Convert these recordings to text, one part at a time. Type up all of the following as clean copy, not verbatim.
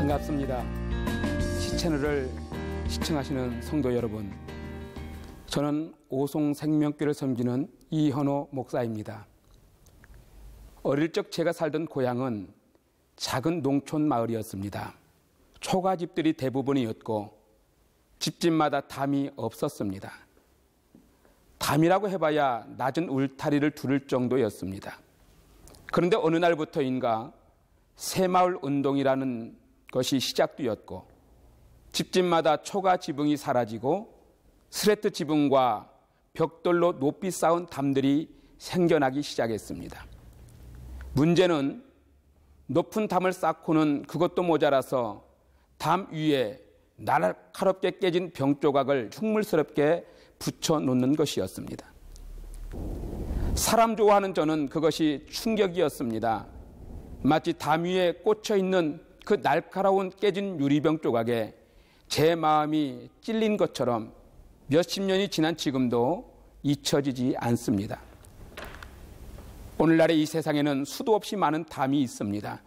반갑습니다. 시채널을 시청하시는 성도 여러분, 저는 오송생명교를 섬기는 이현호 목사입니다. 어릴 적 제가 살던 고향은 작은 농촌 마을이었습니다. 초가집들이 대부분이었고 집집마다 담이 없었습니다. 담이라고 해봐야 낮은 울타리를 두를 정도였습니다. 그런데 어느 날부터인가 새마을 운동이라는 것이 시작되었고 집집마다 초가 지붕이 사라지고 스레트 지붕과 벽돌로 높이 쌓은 담들이 생겨나기 시작했습니다. 문제는 높은 담을 쌓고는 그것도 모자라서 담 위에 날카롭게 깨진 병 조각을 흉물스럽게 붙여놓는 것이었습니다. 사람 좋아하는 저는 그것이 충격이었습니다. 마치 담 위에 꽂혀있는 그 날카로운 깨진 유리병 조각에 제 마음이 찔린 것처럼 몇십 년이 지난 지금도 잊혀지지 않습니다. 오늘날의 이 세상에는 수도 없이 많은 담이 있습니다.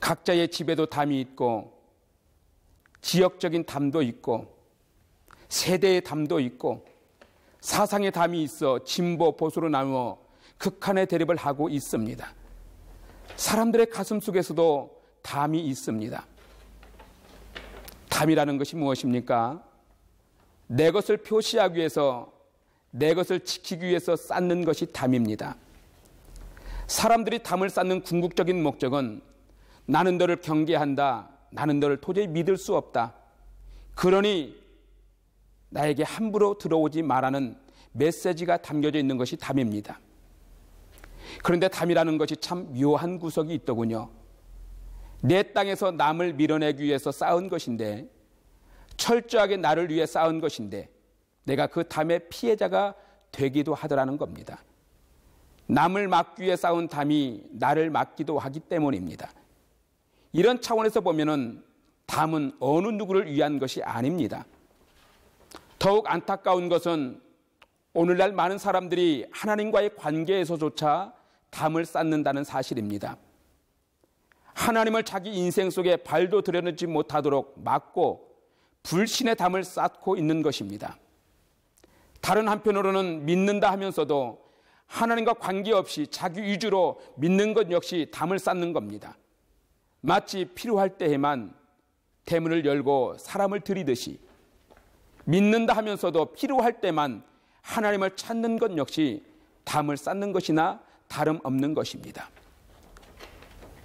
각자의 집에도 담이 있고 지역적인 담도 있고 세대의 담도 있고 사상의 담이 있어 진보 보수로 나누어 극한의 대립을 하고 있습니다. 사람들의 가슴 속에서도 담이 있습니다. 담이라는 것이 무엇입니까? 내 것을 표시하기 위해서, 내 것을 지키기 위해서 쌓는 것이 담입니다. 사람들이 담을 쌓는 궁극적인 목적은 나는 너를 경계한다, 나는 너를 도저히 믿을 수 없다, 그러니 나에게 함부로 들어오지 말라는 메시지가 담겨져 있는 것이 담입니다. 그런데 담이라는 것이 참 묘한 구석이 있더군요. 내 땅에서 남을 밀어내기 위해서 쌓은 것인데, 철저하게 나를 위해 쌓은 것인데 내가 그 담의 피해자가 되기도 하더라는 겁니다. 남을 막기 위해 쌓은 담이 나를 막기도 하기 때문입니다. 이런 차원에서 보면은 담은 어느 누구를 위한 것이 아닙니다. 더욱 안타까운 것은 오늘날 많은 사람들이 하나님과의 관계에서조차 담을 쌓는다는 사실입니다. 하나님을 자기 인생 속에 발도 들여놓지 못하도록 막고 불신의 담을 쌓고 있는 것입니다. 다른 한편으로는 믿는다 하면서도 하나님과 관계없이 자기 위주로 믿는 것 역시 담을 쌓는 겁니다. 마치 필요할 때에만 대문을 열고 사람을 들이듯이 믿는다 하면서도 필요할 때만 하나님을 찾는 것 역시 담을 쌓는 것이나 다름없는 것입니다.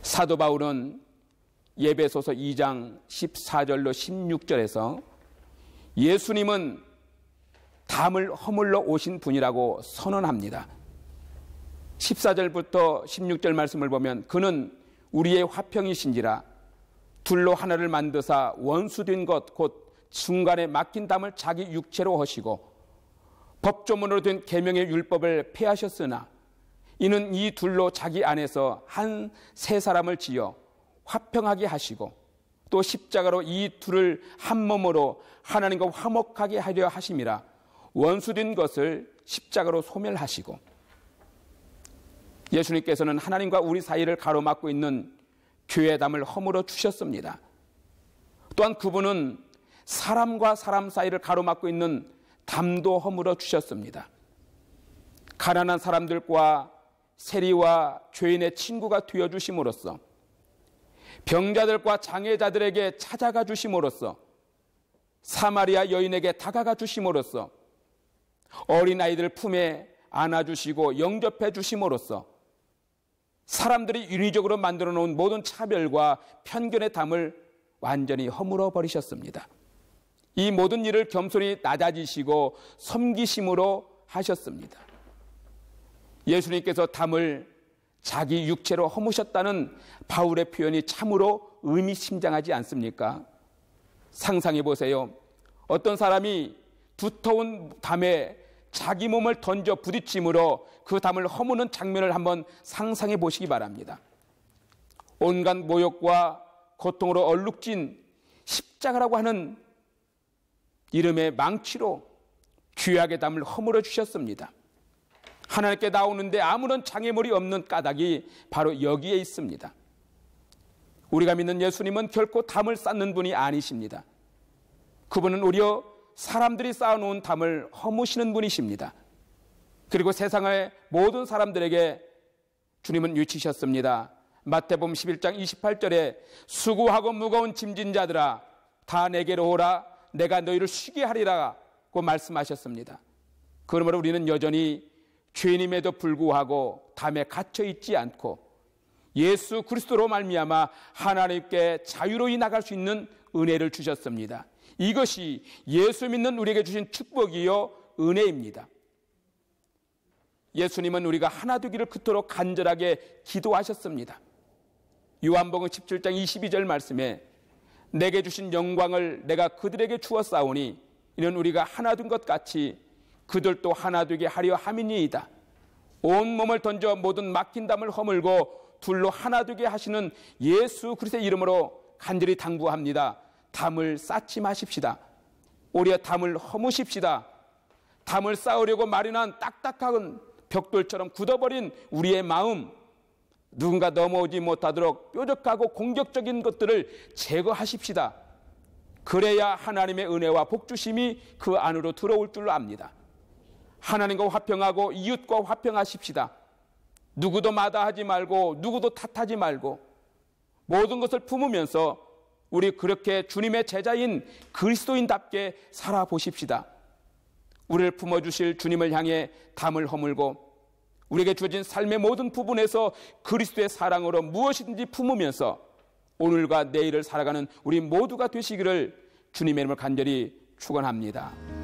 사도 바울은 예배소서 2장 14절로 16절에서 예수님은 담을 허물러 오신 분이라고 선언합니다. 14절부터 16절 말씀을 보면 그는 우리의 화평이신지라 둘로 하나를 만드사 원수된 것 곧 중간에 막힌 담을 자기 육체로 하시고 법조문으로 된 계명의 율법을 폐하셨으나 이는 이 둘로 자기 안에서 한 세 사람을 지어 화평하게 하시고 또 십자가로 이 둘을 한 몸으로 하나님과 화목하게 하려 하심이라 원수된 것을 십자가로 소멸하시고, 예수님께서는 하나님과 우리 사이를 가로막고 있는 교회의 담을 허물어 주셨습니다. 또한 그분은 사람과 사람 사이를 가로막고 있는 담도 허물어 주셨습니다. 가난한 사람들과 세리와 죄인의 친구가 되어 주심으로써, 병자들과 장애자들에게 찾아가 주심으로써, 사마리아 여인에게 다가가 주심으로써, 어린아이들 품에 안아주시고 영접해 주심으로써 사람들이 인위적으로 만들어 놓은 모든 차별과 편견의 담을 완전히 허물어 버리셨습니다. 이 모든 일을 겸손히 낮아지시고 섬기심으로 하셨습니다. 예수님께서 담을 자기 육체로 허무셨다는 바울의 표현이 참으로 의미심장하지 않습니까? 상상해 보세요. 어떤 사람이 두터운 담에 자기 몸을 던져 부딪힘으로 그 담을 허무는 장면을 한번 상상해 보시기 바랍니다. 온갖 모욕과 고통으로 얼룩진 십자가라고 하는 이름의 망치로 귀하게 담을 허물어 주셨습니다. 하나님께 나오는데 아무런 장애물이 없는 까닭이 바로 여기에 있습니다. 우리가 믿는 예수님은 결코 담을 쌓는 분이 아니십니다. 그분은 오히려 사람들이 쌓아놓은 담을 허무시는 분이십니다. 그리고 세상의 모든 사람들에게 주님은 외치셨습니다. 마태복음 11장 28절에 수고하고 무거운 짐진 자들아 다 내게로 오라 내가 너희를 쉬게 하리라고 말씀하셨습니다. 그러므로 우리는 여전히 죄인임에도 불구하고 담에 갇혀 있지 않고 예수 그리스도로 말미암아 하나님께 자유로이 나갈 수 있는 은혜를 주셨습니다. 이것이 예수 믿는 우리에게 주신 축복이요 은혜입니다. 예수님은 우리가 하나 되기를 그토록 간절하게 기도하셨습니다. 요한복음 17장 22절 말씀에 내게 주신 영광을 내가 그들에게 주었사오니 이는 우리가 하나 된 것 같이 그들도 하나 되게 하려 함이니이다. 온 몸을 던져 모든 막힌 담을 허물고 둘로 하나 되게 하시는 예수 그리스도의 이름으로 간절히 당부합니다. 담을 쌓지 마십시다. 오히려 담을 허무십시다. 담을 쌓으려고 마련한 딱딱한 벽돌처럼 굳어버린 우리의 마음, 누군가 넘어오지 못하도록 뾰족하고 공격적인 것들을 제거하십시다. 그래야 하나님의 은혜와 복주심이 그 안으로 들어올 줄로 압니다. 하나님과 화평하고 이웃과 화평하십시다. 누구도 마다하지 말고 누구도 탓하지 말고 모든 것을 품으면서 우리 그렇게 주님의 제자인 그리스도인답게 살아보십시다. 우리를 품어주실 주님을 향해 담을 허물고 우리에게 주어진 삶의 모든 부분에서 그리스도의 사랑으로 무엇이든지 품으면서 오늘과 내일을 살아가는 우리 모두가 되시기를 주님의 이름으로 간절히 축원합니다.